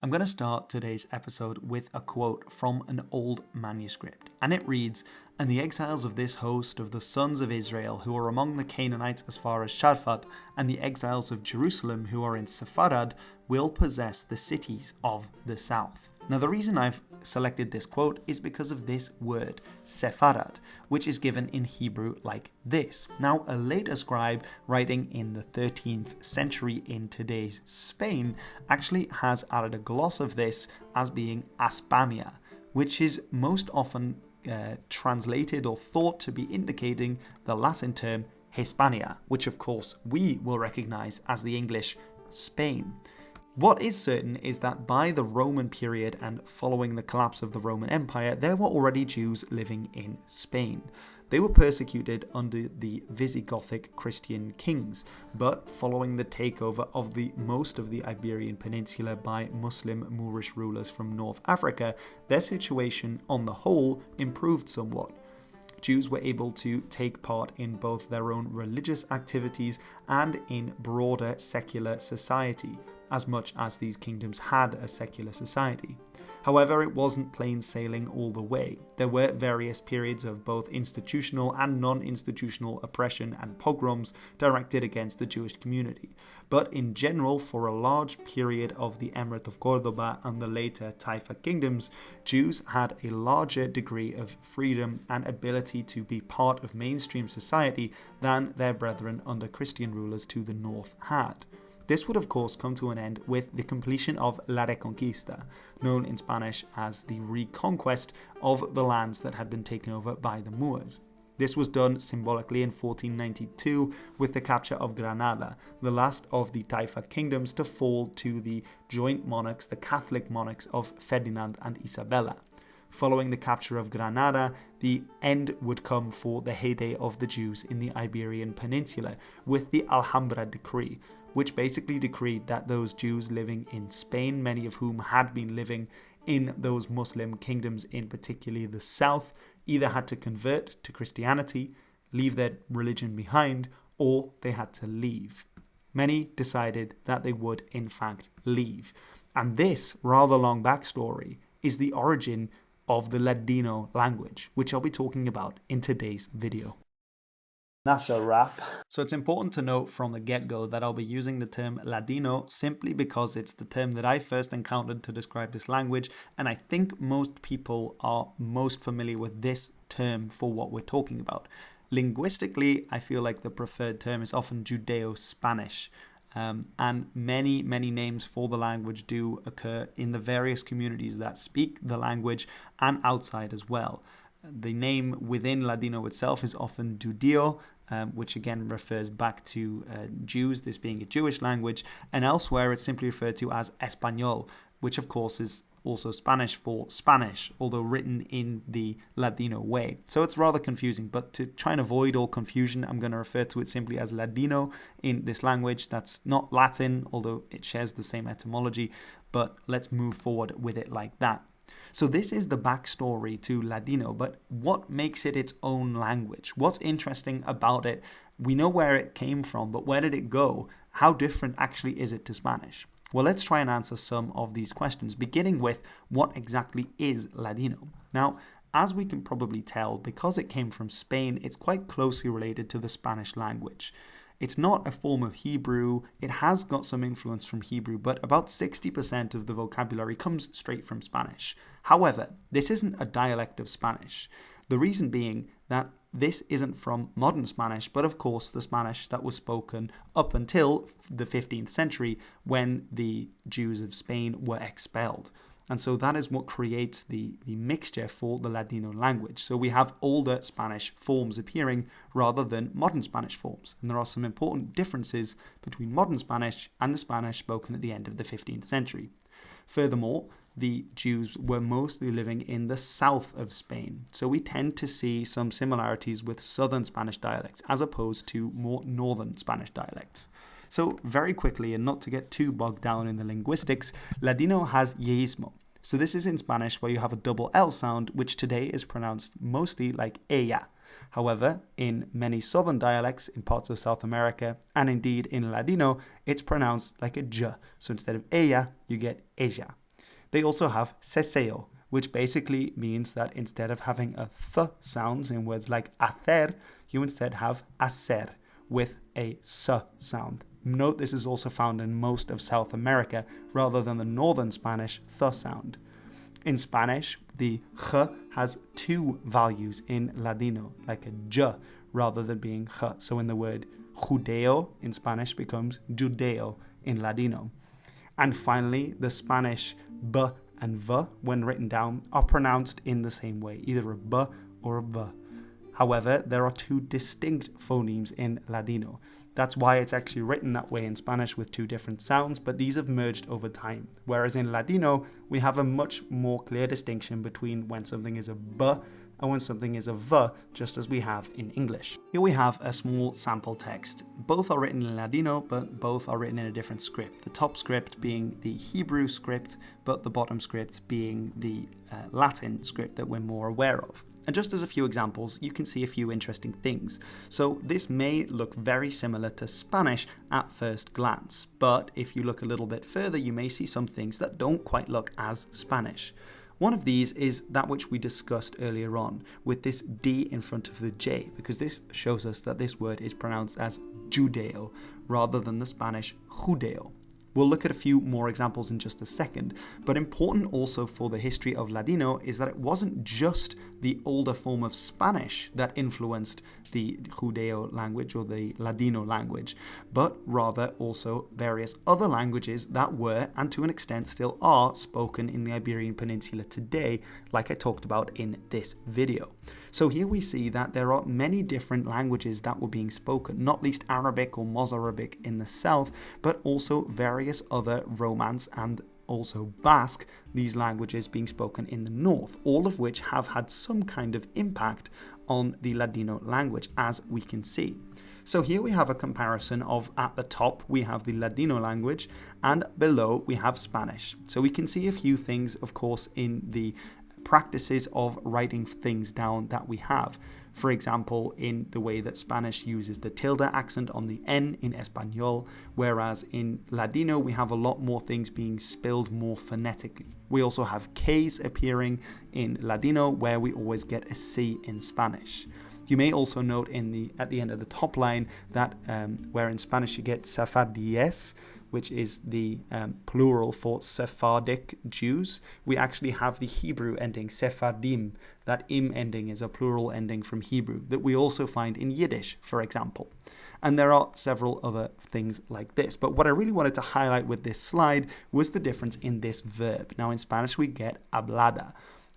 I'm going to start today's episode with a quote from an old manuscript, and it reads, "And the exiles of this host of the sons of Israel who are among the Canaanites as far as Sharfat, and the exiles of Jerusalem who are in Sefarad, will possess the cities of the south." Now the reason I've selected this quote is because of this word, Sefarad, which is given in Hebrew like this. Now a later scribe writing in the 13th century in today's Spain actually has added a gloss of this as being Aspamia, which is most often translated or thought to be indicating the Latin term Hispania, which of course we will recognize as the English Spain. What is certain is that by the Roman period and following the collapse of the Roman Empire, there were already Jews living in Spain. They were persecuted under the Visigothic Christian kings, but following the takeover of most of the Iberian Peninsula by Muslim Moorish rulers from North Africa, their situation on the whole improved somewhat. Jews were able to take part in both their own religious activities and in broader secular society, as much as these kingdoms had a secular society. However, it wasn't plain sailing all the way. There were various periods of both institutional and non-institutional oppression and pogroms directed against the Jewish community. But in general, for a large period of the Emirate of Cordoba and the later Taifa kingdoms, Jews had a larger degree of freedom and ability to be part of mainstream society than their brethren under Christian rulers to the north had. This would of course come to an end with the completion of La Reconquista, known in Spanish as the reconquest of the lands that had been taken over by the Moors. This was done symbolically in 1492 with the capture of Granada, the last of the Taifa kingdoms to fall to the joint monarchs, the Catholic monarchs of Ferdinand and Isabella. Following the capture of Granada, the end would come for the heyday of the Jews in the Iberian Peninsula with the Alhambra Decree, which basically decreed that those Jews living in Spain, many of whom had been living in those Muslim kingdoms, in particularly the south, either had to convert to Christianity, leave their religion behind, or they had to leave. Many decided that they would in fact leave. And this rather long backstory is the origin of the Ladino language, which I'll be talking about in today's video. That's a wrap. So it's important to note from the get-go that I'll be using the term Ladino simply because it's the term that I first encountered to describe this language, and I think most people are most familiar with this term for what we're talking about. Linguistically, I feel like the preferred term is often Judeo-Spanish, and many names for the language do occur in the various communities that speak the language and outside as well. The name within Ladino itself is often Djudio, which again refers back to Jews, this being a Jewish language, and elsewhere it's simply referred to as Español, which of course is also Spanish for Spanish, although written in the Ladino way. So it's rather confusing, but to try and avoid all confusion, I'm going to refer to it simply as Ladino in this language. That's not Latin, although it shares the same etymology, but let's move forward with it like that. So this is the backstory to Ladino, but what makes it its own language? What's interesting about it? We know where it came from, but where did it go? How different actually is it to Spanish? Well, let's try and answer some of these questions, beginning with what exactly is Ladino. Now, as we can probably tell, because it came from Spain, it's quite closely related to the Spanish language. It's not a form of Hebrew. It has got some influence from Hebrew, but about 60% of the vocabulary comes straight from Spanish. However, this isn't a dialect of Spanish. The reason being that this isn't from modern Spanish, but of course the Spanish that was spoken up until the 15th century when the Jews of Spain were expelled. And so that is what creates the mixture for the Ladino language. So we have older Spanish forms appearing rather than modern Spanish forms. And there are some important differences between modern Spanish and the Spanish spoken at the end of the 15th century. Furthermore, the Jews were mostly living in the south of Spain. So we tend to see some similarities with southern Spanish dialects as opposed to more northern Spanish dialects. So very quickly, and not to get too bogged down in the linguistics, Ladino has yeísmo. So this is in Spanish where you have a double L sound, which today is pronounced mostly like ella. However, in many southern dialects in parts of South America, and indeed in Ladino, it's pronounced like a j. So instead of ella, you get ella. They also have ceseo, which basically means that instead of having a th sounds in words like hacer, you instead have hacer with a s sound. Note this is also found in most of South America rather than the northern Spanish th sound. In Spanish, the ch has two values in Ladino, like a j rather than being ch. So in the word Judeo in Spanish becomes Judeo in Ladino. And finally, the Spanish b and v, when written down, are pronounced in the same way, either a b or a v. However, there are two distinct phonemes in Ladino. That's why it's actually written that way in Spanish with two different sounds, but these have merged over time. Whereas in Ladino, we have a much more clear distinction between when something is a b and when something is a v, just as we have in English. Here we have a small sample text. Both are written in Ladino, but both are written in a different script. The top script being the Hebrew script, but the bottom script being the Latin script that we're more aware of. And just as a few examples, you can see a few interesting things. So this may look very similar to Spanish at first glance, but if you look a little bit further, you may see some things that don't quite look as Spanish. One of these is that which we discussed earlier on, with this D in front of the J, because this shows us that this word is pronounced as Judeo, rather than the Spanish Judeo. We'll look at a few more examples in just a second, but important also for the history of Ladino is that it wasn't just the older form of Spanish that influenced the Judeo language or the Ladino language, but rather also various other languages that were, and to an extent still are, spoken in the Iberian Peninsula today, like I talked about in this video. So here we see that there are many different languages that were being spoken, not least Arabic or Mozarabic in the south, but also various other Romance and also Basque, these languages being spoken in the north, all of which have had some kind of impact on the Ladino language, as we can see. So here we have a comparison of, at the top we have the Ladino language and below we have Spanish. So we can see a few things, of course, in the practices of writing things down that we have. For example, in the way that Spanish uses the tilde accent on the N in Espanol, whereas in Ladino we have a lot more things being spelled more phonetically. We also have K's appearing in Ladino where we always get a C in Spanish. You may also note at the end of the top line that where in Spanish you get Sefardies, which is the plural for Sephardic Jews, we actually have the Hebrew ending Sephardim. That im ending is a plural ending from Hebrew that we also find in Yiddish, for example. And there are several other things like this. But what I really wanted to highlight with this slide was the difference in this verb. Now in Spanish we get hablada,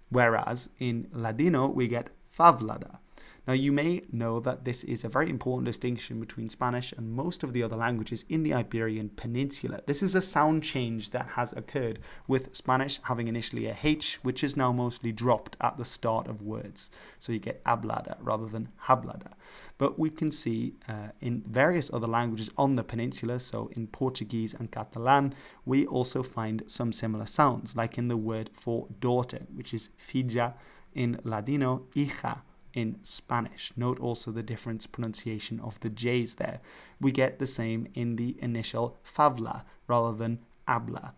whereas in Ladino we get favlada. Now you may know that this is a very important distinction between Spanish and most of the other languages in the Iberian Peninsula. This is a sound change that has occurred, with Spanish having initially a H, which is now mostly dropped at the start of words. So you get hablada rather than hablada. But we can see in various other languages on the peninsula, so in Portuguese and Catalan, we also find some similar sounds, like in the word for daughter, which is filla in Ladino, hija in Spanish. Note also the different pronunciation of the J's there. We get the same in the initial favla rather than habla.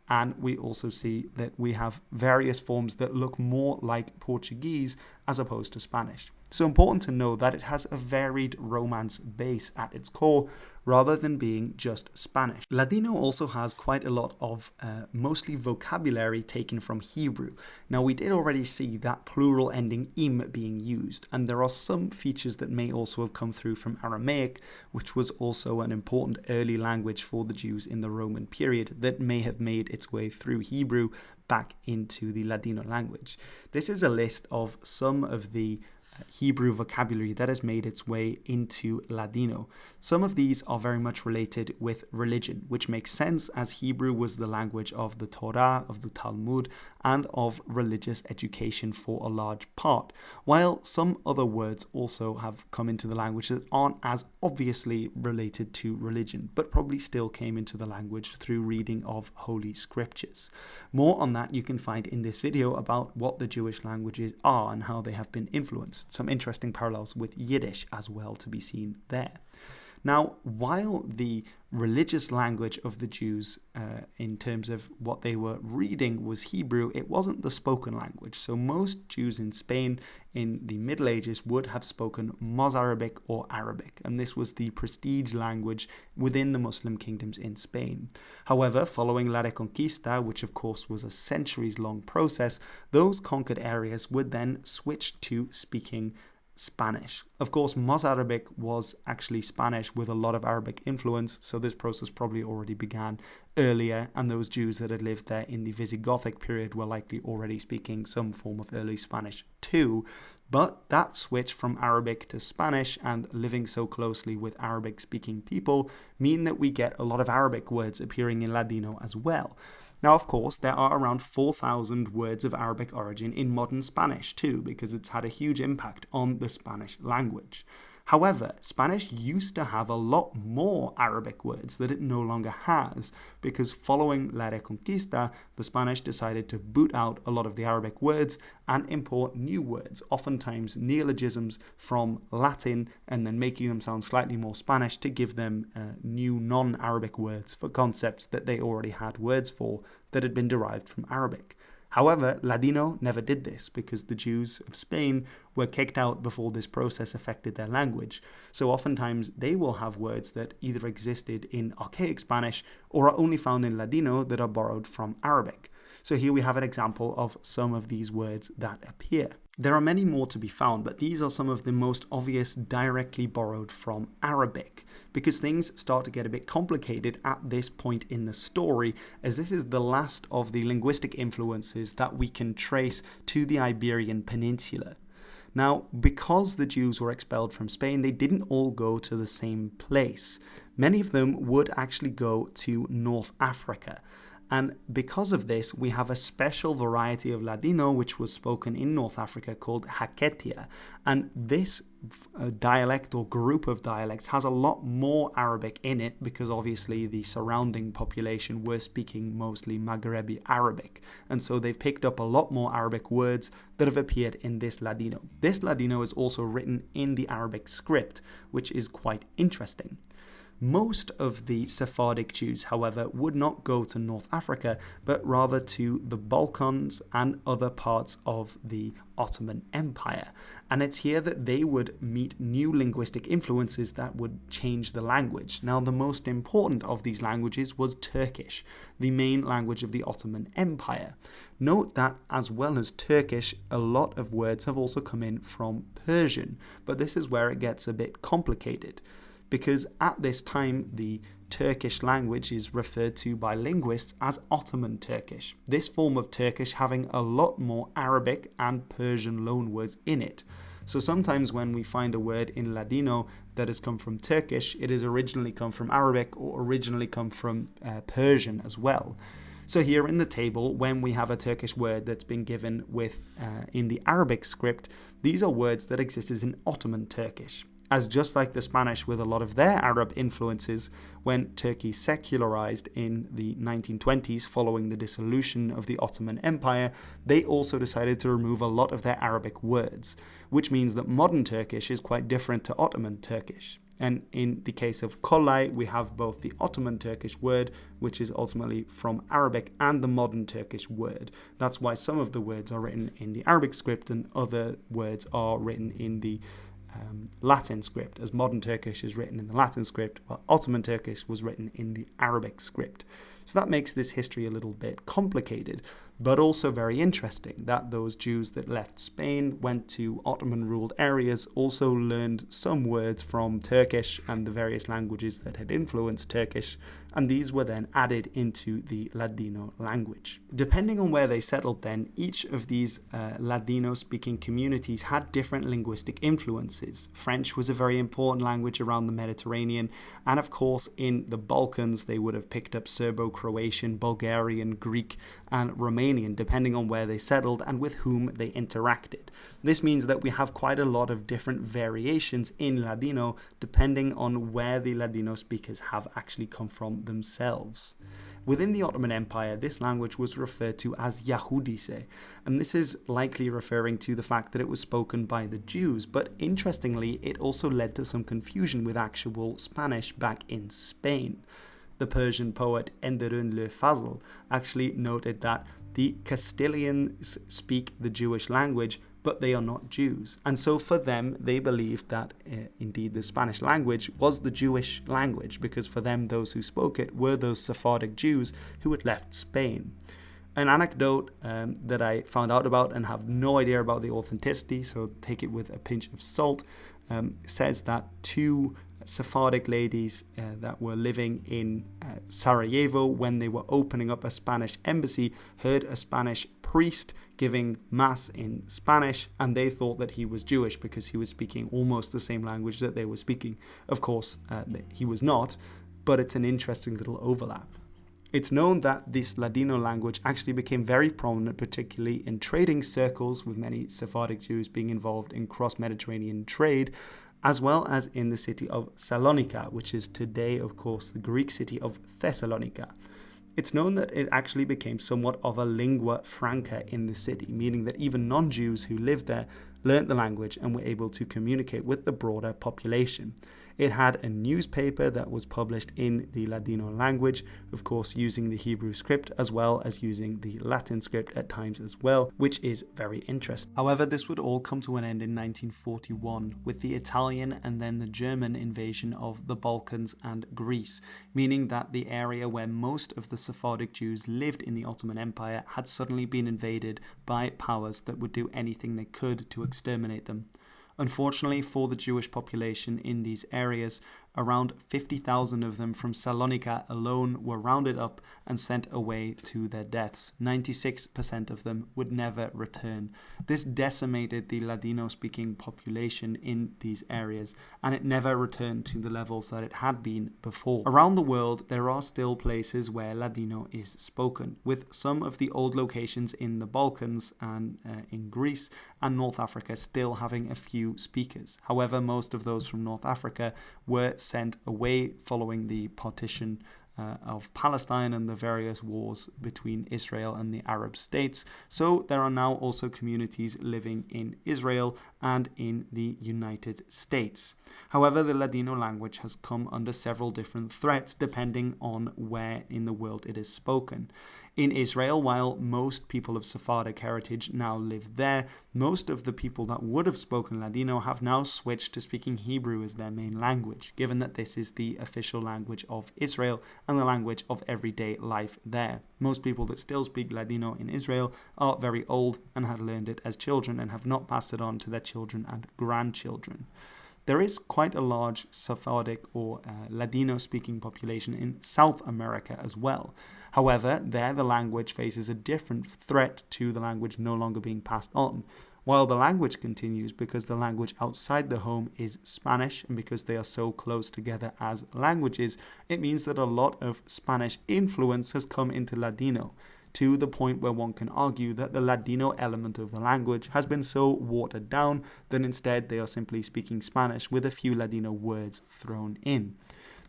And we also see that we have various forms that look more like Portuguese as opposed to Spanish. So important to know that it has a varied Romance base at its core, rather than being just Spanish. Ladino also has quite a lot of mostly vocabulary taken from Hebrew. Now we did already see that plural ending im being used, and there are some features that may also have come through from Aramaic, which was also an important early language for the Jews in the Roman period that may have made its way through Hebrew back into the Ladino language. This is a list of some of the Hebrew vocabulary that has made its way into Ladino. Some of these are very much related with religion, which makes sense as Hebrew was the language of the Torah, of the Talmud, and of religious education for a large part, while some other words also have come into the language that aren't as obviously related to religion, but probably still came into the language through reading of holy scriptures. More on that you can find in this video about what the Jewish languages are and how they have been influenced. Some interesting parallels with Yiddish as well to be seen there. Now, while the religious language of the Jews in terms of what they were reading was Hebrew, it wasn't the spoken language. So most Jews in Spain in the Middle Ages would have spoken Mozarabic or Arabic, and this was the prestige language within the Muslim kingdoms in Spain. However, following La Reconquista, which of course was a centuries-long process, those conquered areas would then switch to speaking Spanish. Of course, Mozarabic was actually Spanish with a lot of Arabic influence, so this process probably already began earlier, and those Jews that had lived there in the Visigothic period were likely already speaking some form of early Spanish too. But that switch from Arabic to Spanish and living so closely with Arabic-speaking people mean that we get a lot of Arabic words appearing in Ladino as well. Now, of course, there are around 4,000 words of Arabic origin in modern Spanish too, because it's had a huge impact on the Spanish language. However, Spanish used to have a lot more Arabic words that it no longer has, because following La Reconquista, the Spanish decided to boot out a lot of the Arabic words and import new words, oftentimes neologisms from Latin, and then making them sound slightly more Spanish to give them new non-Arabic words for concepts that they already had words for that had been derived from Arabic. However, Ladino never did this because the Jews of Spain were kicked out before this process affected their language. So oftentimes they will have words that either existed in archaic Spanish or are only found in Ladino that are borrowed from Arabic. So here we have an example of some of these words that appear. There are many more to be found, but these are some of the most obvious directly borrowed from Arabic, because things start to get a bit complicated at this point in the story, as this is the last of the linguistic influences that we can trace to the Iberian Peninsula. Now, because the Jews were expelled from Spain, they didn't all go to the same place. Many of them would actually go to North Africa. And because of this, we have a special variety of Ladino which was spoken in North Africa called Haketia. And this dialect or group of dialects has a lot more Arabic in it because obviously the surrounding population were speaking mostly Maghrebi Arabic. And so they've picked up a lot more Arabic words that have appeared in this Ladino. This Ladino is also written in the Arabic script, which is quite interesting. Most of the Sephardic Jews, however, would not go to North Africa, but rather to the Balkans and other parts of the Ottoman Empire. And it's here that they would meet new linguistic influences that would change the language. Now, the most important of these languages was Turkish, the main language of the Ottoman Empire. Note that, as well as Turkish, a lot of words have also come in from Persian, but this is where it gets a bit complicated, because at this time the Turkish language is referred to by linguists as Ottoman Turkish, this form of Turkish having a lot more Arabic and Persian loanwords in it. So sometimes when we find a word in Ladino that has come from Turkish, it has originally come from Arabic or originally come from Persian as well. So here in the table, when we have a Turkish word that's been given with in the Arabic script, these are words that existed in Ottoman Turkish. As just like the Spanish with a lot of their Arab influences, when Turkey secularized in the 1920s following the dissolution of the Ottoman Empire, they also decided to remove a lot of their Arabic words, which means that modern Turkish is quite different to Ottoman Turkish. And in the case of kolay, we have both the Ottoman Turkish word, which is ultimately from Arabic, and the modern Turkish word. That's why some of the words are written in the Arabic script and other words are written in the Latin script, as modern Turkish is written in the Latin script, while Ottoman Turkish was written in the Arabic script. So that makes this history a little bit complicated, but also very interesting that those Jews that left Spain, went to Ottoman-ruled areas, also learned some words from Turkish and the various languages that had influenced Turkish, and these were then added into the Ladino language. Depending on where they settled then, each of these Ladino-speaking communities had different linguistic influences. French was a very important language around the Mediterranean, and of course in the Balkans they would have picked up Serbo-Croatian, Bulgarian, Greek, and Romanian, depending on where they settled and with whom they interacted. This means that we have quite a lot of different variations in Ladino, depending on where the Ladino speakers have actually come from themselves. Within the Ottoman Empire, this language was referred to as Yahudise, and this is likely referring to the fact that it was spoken by the Jews, but interestingly, it also led to some confusion with actual Spanish back in Spain. The Persian poet Enderun le Fazl actually noted that the Castilians speak the Jewish language, but they are not Jews. And so for them, they believed that indeed the Spanish language was the Jewish language, because for them, those who spoke it were those Sephardic Jews who had left Spain. An anecdote that I found out about and have no idea about the authenticity, so take it with a pinch of salt, says that two Sephardic ladies that were living in Sarajevo when they were opening up a Spanish embassy heard a Spanish priest giving mass in Spanish, and they thought that he was Jewish because he was speaking almost the same language that they were speaking. Of course, he was not, but it's an interesting little overlap. It's known that this Ladino language actually became very prominent, particularly in trading circles, with many Sephardic Jews being involved in cross-Mediterranean trade, as well as in the city of Salonika, which is today, of course, the Greek city of Thessalonica. It's known that it actually became somewhat of a lingua franca in the city, meaning that even non-Jews who lived there learnt the language and were able to communicate with the broader population. It had a newspaper that was published in the Ladino language, of course using the Hebrew script as well as using the Latin script at times as well, which is very interesting. However, this would all come to an end in 1941 with the Italian and then the German invasion of the Balkans and Greece, meaning that the area where most of the Sephardic Jews lived in the Ottoman Empire had suddenly been invaded by powers that would do anything they could to exterminate them. Unfortunately for the Jewish population in these areas, around 50,000 of them from Salonika alone were rounded up and sent away to their deaths. 96% of them would never return. This decimated the Ladino-speaking population in these areas, and it never returned to the levels that it had been before. Around the world, there are still places where Ladino is spoken, with some of the old locations in the Balkans and in Greece and North Africa still having a few speakers. However, most of those from North Africa were sent away following the partition of Palestine and the various wars between Israel and the Arab states. So there are now also communities living in Israel and in the United States. However, the Ladino language has come under several different threats depending on where in the world it is spoken. In Israel, while most people of Sephardic heritage now live there, most of the people that would have spoken Ladino have now switched to speaking Hebrew as their main language, given that this is the official language of Israel and the language of everyday life there. Most people that still speak Ladino in Israel are very old and had learned it as children and have not passed it on to their children and grandchildren. There is quite a large Sephardic or Ladino-speaking population in South America as well. However, there the language faces a different threat to the language no longer being passed on. While the language continues because the language outside the home is Spanish, and because they are so close together as languages, it means that a lot of Spanish influence has come into Ladino, to the point where one can argue that the Ladino element of the language has been so watered down that instead they are simply speaking Spanish with a few Ladino words thrown in.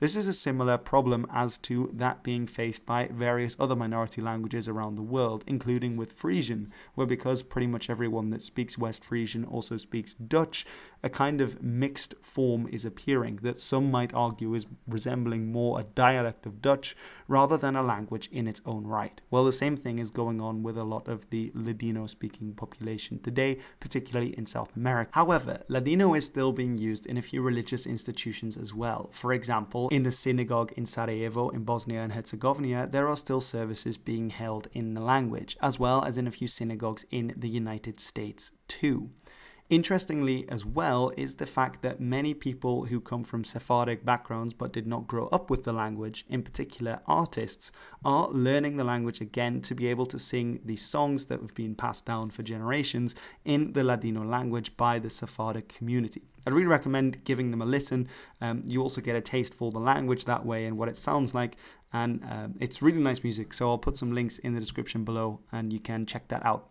This is a similar problem as to that being faced by various other minority languages around the world, including with Frisian, where because pretty much everyone that speaks West Frisian also speaks Dutch, a kind of mixed form is appearing that some might argue is resembling more a dialect of Dutch rather than a language in its own right. Well, the same thing is going on with a lot of the Ladino-speaking population today, particularly in South America. However, Ladino is still being used in a few religious institutions as well. For example, in the synagogue in Sarajevo in Bosnia and Herzegovina, there are still services being held in the language, as well as in a few synagogues in the United States too. Interestingly as well is the fact that many people who come from Sephardic backgrounds but did not grow up with the language, in particular artists, are learning the language again to be able to sing the songs that have been passed down for generations in the Ladino language by the Sephardic community. I'd really recommend giving them a listen. You also get a taste for the language that way and what it sounds like, and it's really nice music, so I'll put some links in the description below and you can check that out.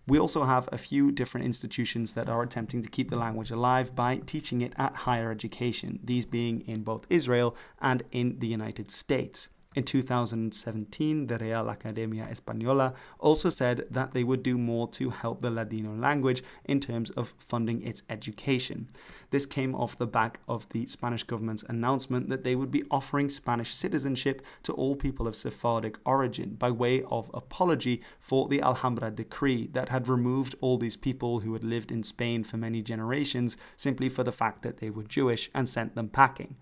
We also have a few different institutions that are attempting to keep the language alive by teaching it at higher education, these being in both Israel and in the United States. In 2017, the Real Academia Española also said that they would do more to help the Ladino language in terms of funding its education. This came off the back of the Spanish government's announcement that they would be offering Spanish citizenship to all people of Sephardic origin by way of apology for the Alhambra decree that had removed all these people who had lived in Spain for many generations simply for the fact that they were Jewish and sent them packing.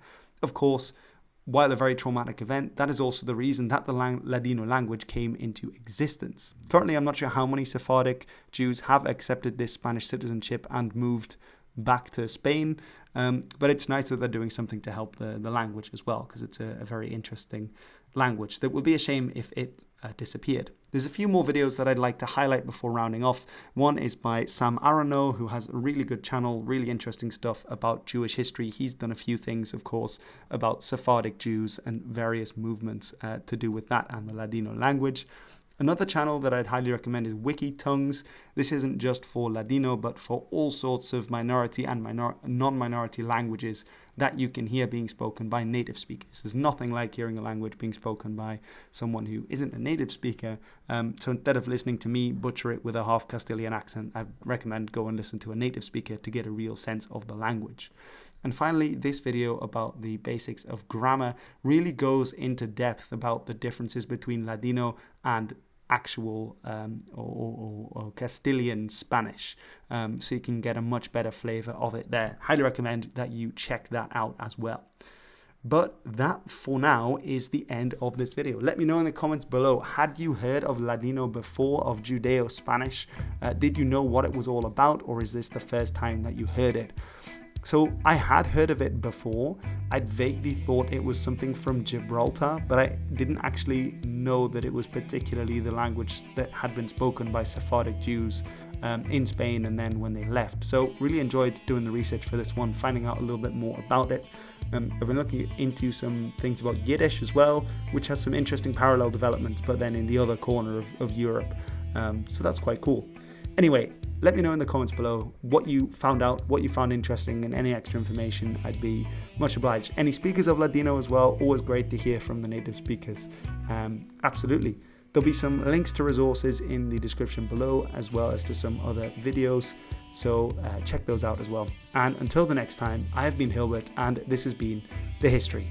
Of course, while a very traumatic event, that is also the reason that the Ladino language came into existence. Currently, I'm not sure how many Sephardic Jews have accepted this Spanish citizenship and moved back to Spain, but it's nice that they're doing something to help the language as well, because it's a very interesting language that would be a shame if it disappeared. There's a few more videos that I'd like to highlight before rounding off. One is by Sam Aronow, who has a really good channel, really interesting stuff about Jewish history. He's done a few things, of course, about Sephardic Jews and various movements to do with that and the Ladino language. Another channel that I'd highly recommend is WikiTongues. This isn't just for Ladino, but for all sorts of minority and non-minority languages that you can hear being spoken by native speakers. There's nothing like hearing a language being spoken by someone who isn't a native speaker. So instead of listening to me butcher it with a half Castilian accent, I recommend go and listen to a native speaker to get a real sense of the language. And finally, this video about the basics of grammar really goes into depth about the differences between Ladino and actual or Castilian Spanish, so you can get a much better flavor of it there. Highly recommend that you check that out as well. But that, for now, is the end of this video. Let me know in the comments below, had you heard of Ladino before, of Judeo-Spanish? Did you know what it was all about, or is this the first time that you heard it? So I had heard of it before. I'd vaguely thought it was something from Gibraltar, but I didn't actually know that it was particularly the language that had been spoken by Sephardic Jews in Spain and then when they left. So really enjoyed doing the research for this one, finding out a little bit more about it. I've been looking into some things about Yiddish as well, which has some interesting parallel developments, but then in the other corner of Europe. So that's quite cool. Anyway, let me know in the comments below what you found out, what you found interesting, and any extra information. I'd be much obliged. Any speakers of Ladino as well, always great to hear from the native speakers. Absolutely. There'll be some links to resources in the description below, as well as to some other videos. So check those out as well. And until the next time, I have been Hilbert, and this has been The History.